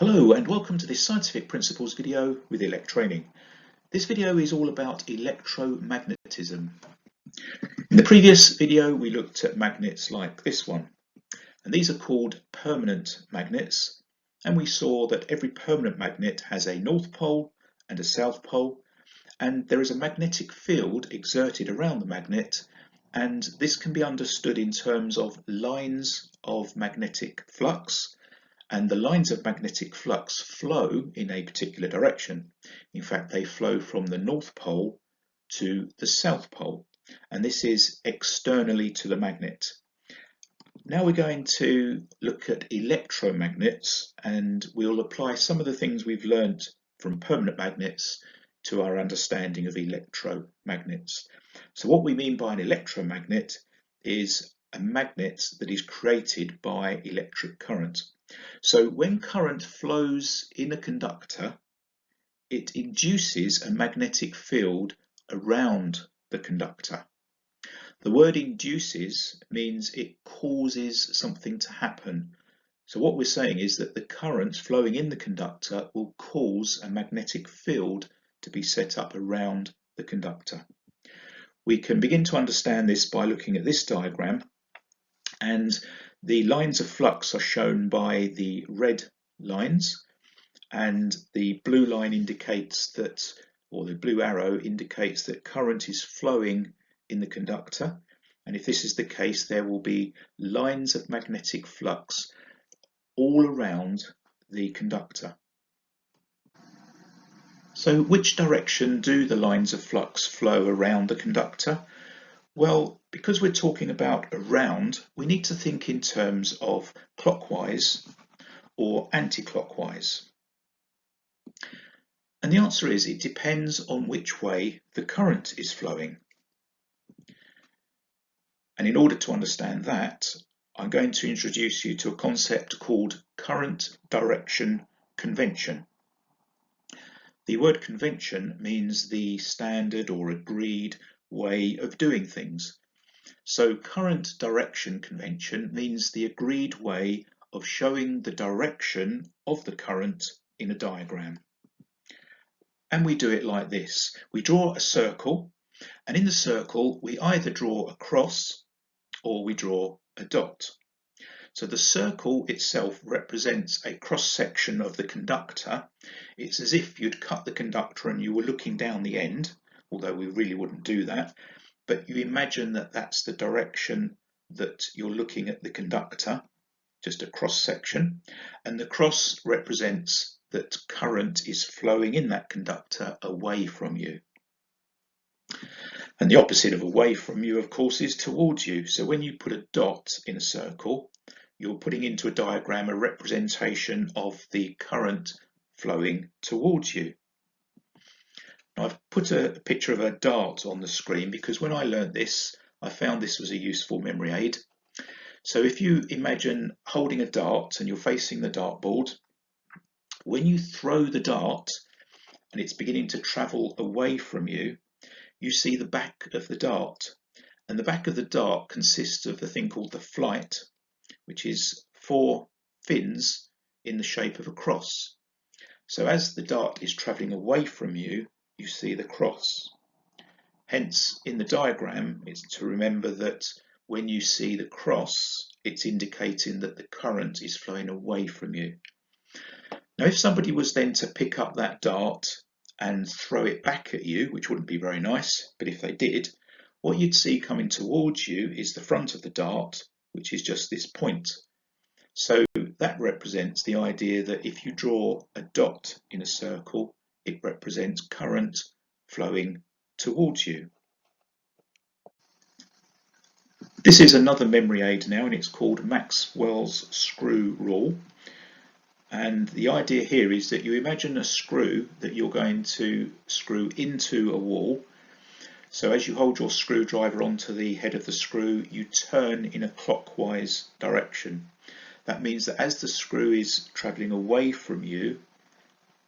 Hello and welcome to this scientific principles video with Elec Training. This video is all about electromagnetism. In the previous video we looked at magnets like this one, and these are called permanent magnets, and we saw that every permanent magnet has a north pole and a south pole, and there is a magnetic field exerted around the magnet, and this can be understood in terms of lines of magnetic flux. And the lines of magnetic flux flow in a particular direction. In fact, they flow from the North Pole to the South Pole, and this is externally to the magnet. Now we're going to look at electromagnets, and we'll apply some of the things we've learned from permanent magnets to our understanding of electromagnets. So what we mean by an electromagnet is a magnet that is created by electric current. So when current flows in a conductor, it induces a magnetic field around the conductor. The word induces means it causes something to happen. So what we're saying is that the current flowing in the conductor will cause a magnetic field to be set up around the conductor. We can begin to understand this by looking at this diagram, and the lines of flux are shown by the red lines, and the blue line indicates that, or the blue arrow indicates that current is flowing in the conductor. And if this is the case, there will be lines of magnetic flux all around the conductor. So which direction do the lines of flux flow around the conductor? Well, because we're talking about around, we need to think in terms of clockwise or anti-clockwise. And the answer is it depends on which way the current is flowing. And in order to understand that, I'm going to introduce you to a concept called current direction convention. The word convention means the standard or agreed way of doing things. So current direction convention means the agreed way of showing the direction of the current in a diagram. And we do it like this. We draw a circle, and in the circle we either draw a cross or we draw a dot. So the circle itself represents a cross section of the conductor. It's as if you'd cut the conductor and you were looking down the end, although we really wouldn't do that. But you imagine that that's the direction that you're looking at the conductor, just a cross section, and the cross represents that current is flowing in that conductor away from you. And the opposite of away from you, of course, is towards you. So when you put a dot in a circle, you're putting into a diagram a representation of the current flowing towards you. Now, I've put a picture of a dart on the screen because when I learned this, I found this was a useful memory aid. So if you imagine holding a dart and you're facing the dartboard, when you throw the dart and it's beginning to travel away from you, you see the back of the dart. And the back of the dart consists of the thing called the flight, which is 4 fins in the shape of a cross. So as the dart is travelling away from you, you see the cross. Hence, in the diagram, it's to remember that when you see the cross, it's indicating that the current is flowing away from you. Now, if somebody was then to pick up that dart and throw it back at you, which wouldn't be very nice, but if they did, what you'd see coming towards you is the front of the dart, which is just this point. So that represents the idea that if you draw a dot in a circle, it represents current flowing towards you. This is another memory aid now, and it's called Maxwell's screw rule. And the idea here is that you imagine a screw that you're going to screw into a wall. So as you hold your screwdriver onto the head of the screw, you turn in a clockwise direction. That means that as the screw is travelling away from you,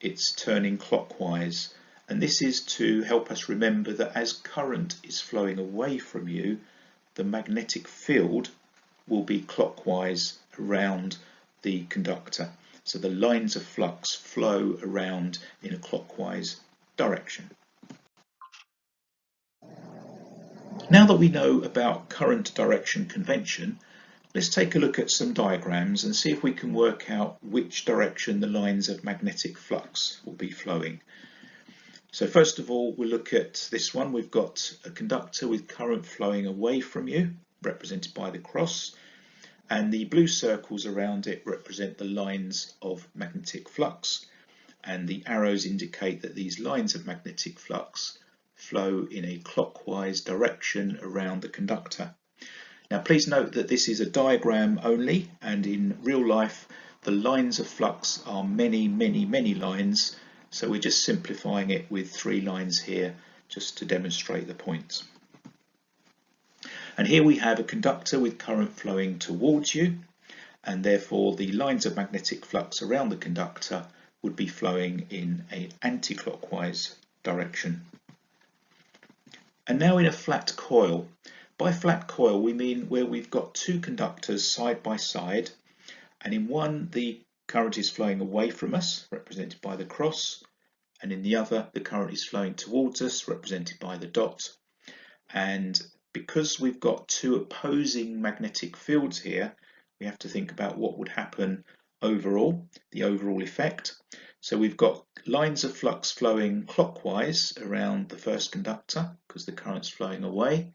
it's turning clockwise. And this is to help us remember that as current is flowing away from you, the magnetic field will be clockwise around the conductor. So the lines of flux flow around in a clockwise direction. Now that we know about current direction convention, let's take a look at some diagrams and see if we can work out which direction the lines of magnetic flux will be flowing. So first of all, we'll look at this one. We've got a conductor with current flowing away from you, represented by the cross, and the blue circles around it represent the lines of magnetic flux, and the arrows indicate that these lines of magnetic flux flow in a clockwise direction around the conductor. Now please note that this is a diagram only, and in real life the lines of flux are many lines, so we're just simplifying it with 3 lines here just to demonstrate the point. And here we have a conductor with current flowing towards you, and therefore the lines of magnetic flux around the conductor would be flowing in an anti-clockwise direction. And now in a flat coil. By flat coil we mean where we've got 2 conductors side by side, and in one the current is flowing away from us, represented by the cross, and in the other the current is flowing towards us, represented by the dot. And because we've got 2 opposing magnetic fields here, we have to think about what would happen overall, the overall effect. So we've got lines of flux flowing clockwise around the first conductor because the current's flowing away,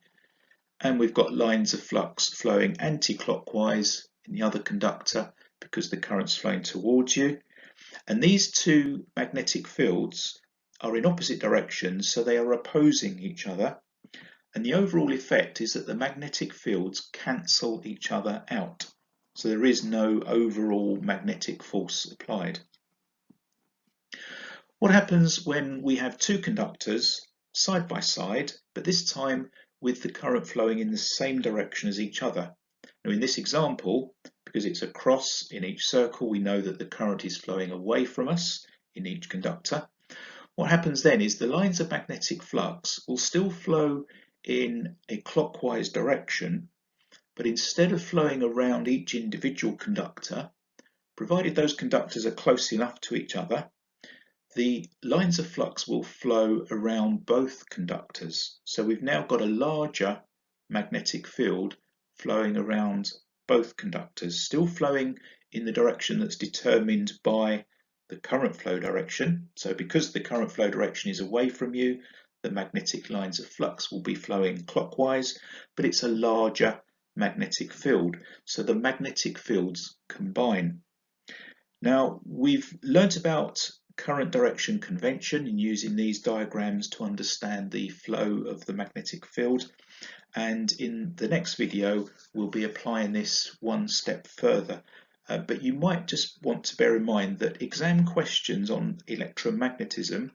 and we've got lines of flux flowing anti-clockwise in the other conductor because the current's flowing towards you. And these 2 magnetic fields are in opposite directions, so they are opposing each other, and the overall effect is that the magnetic fields cancel each other out, so there is no overall magnetic force applied. What happens when we have 2 conductors side by side, but this time with the current flowing in the same direction as each other? Now in this example, because it's a cross in each circle, we know that the current is flowing away from us in each conductor. What happens then is the lines of magnetic flux will still flow in a clockwise direction, but instead of flowing around each individual conductor, provided those conductors are close enough to each other, the lines of flux will flow around both conductors. So we've now got a larger magnetic field flowing around both conductors, still flowing in the direction that's determined by the current flow direction. So because the current flow direction is away from you, the magnetic lines of flux will be flowing clockwise, but it's a larger magnetic field, so the magnetic fields combine. Now we've learnt about current direction convention in using these diagrams to understand the flow of the magnetic field, and in the next video we'll be applying this one step further. But you might just want to bear in mind that exam questions on electromagnetism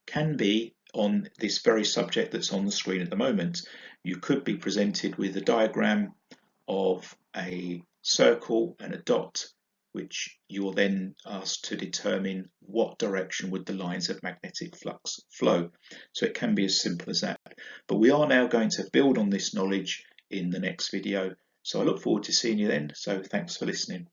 can be on this very subject that's on the screen at the moment. You could be presented with a diagram of a circle and a dot, which you will then asked to determine what direction would the lines of magnetic flux flow. So it can be as simple as that. But we are now going to build on this knowledge in the next video. So I look forward to seeing you then. So thanks for listening.